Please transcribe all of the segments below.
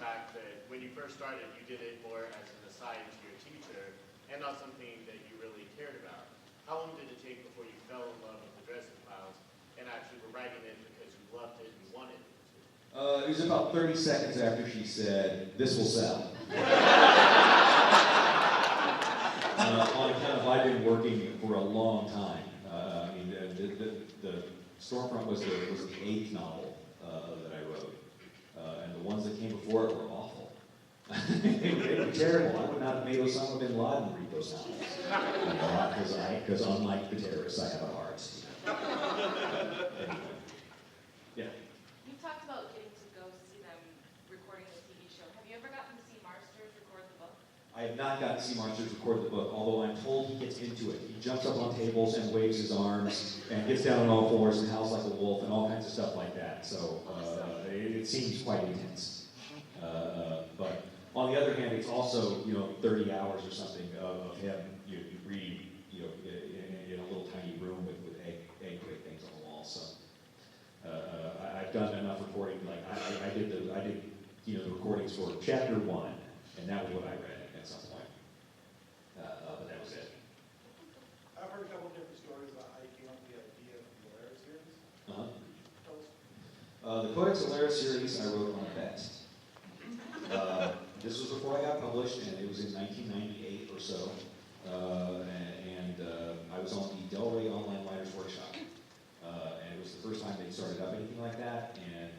fact that when you first started, you did it more as an aside to your teacher and not something that you really cared about. How long did it take before you fell in love with the Dresden Files and actually were writing it because you loved it and wanted it to? It was about 30 seconds after she said, "This will sell." On account of I've been working for a long time. I mean, the Stormfront was the 8th novel that I wrote, and the ones that came before it were awful. They were terrible. I would not have made Osama bin Laden read those novels, because unlike the terrorists, I have a heart. Anyway. Yeah. You talked about getting to go see them recording the TV show. Have you ever gotten to see Marsters record the book? I have not gotten to see Marsters record the book, although I'm told he gets into it. He jumps up on tables and waves his arms and gets down on all fours and howls like a wolf and all kinds of stuff like that. So it seems quite intense. But on the other hand, it's also 30 hours or something of him reading in a little tiny room with egg crate things on the wall. So I've done enough recording. Like I did the recordings for chapter 1, and that was what I read at some point. But that was it. I've heard a couple of different stories about how you came up with the idea of the Lair series. Tell us. The Codex Alera series I wrote on a bet. This was before I got published, and it was in 1998 or so. I was on the Del Rey Online Writers Workshop. And it was the first time they'd started up anything like that. And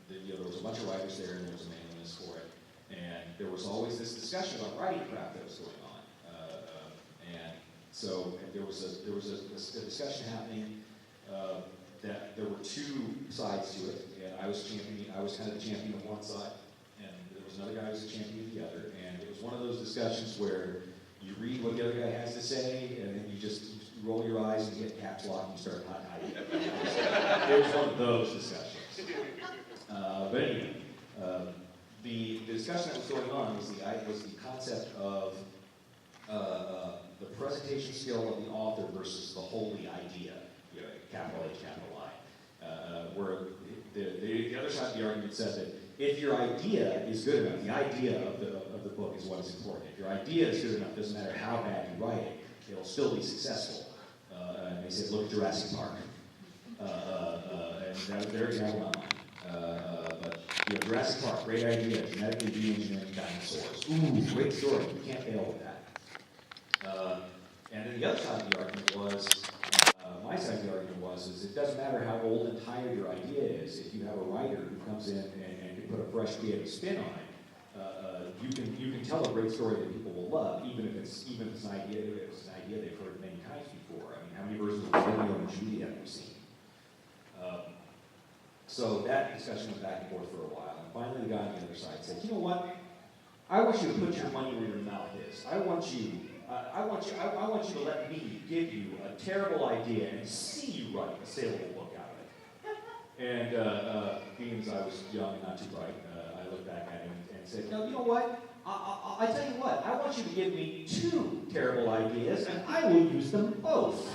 there was a bunch of writers there, and there was a mailing list for it. And there was always this discussion about writing craft that was going on. And so there was a discussion happening that there were two sides to it. And I was kind of the champion of one side, and there was another guy who was the champion of the other. And it was one of those discussions where you read what the other guy has to say, and then you roll your eyes and you hit caps lock and you start hiding. It was one of those discussions. But anyway, the discussion that was going on was the concept of the presentation skill of the author versus the holy idea, capital H, capital I. Where the other side of the argument said that if your idea is good enough, the idea of the book is what is important. If your idea is good enough, it doesn't matter how bad you write it, it'll still be successful. And they said, look at Jurassic Park. And that was their example, not mine. But Jurassic Park, great idea, genetically re-engineering dinosaurs. Ooh, great story, you can't fail with that. And then the other side of the argument was, my side of the argument was it doesn't matter how old and tired your idea is, if you have a writer who comes in and can put a fresh creative spin on it, you can tell a great story that people will love, even if it's an idea they've heard many times before. I mean, how many versions of Romeo and Juliet have we seen? So that discussion went back and forth for a while, and finally the guy on the other side said, "You know what? I want you to put your money where your mouth is. I want you to let me give you a terrible idea and see you write a saleable book out of it." And being as I was young and not too bright, I looked back at him and said, "No, you know what? I tell you what, I want you to give me 2 terrible ideas, and I will use them both."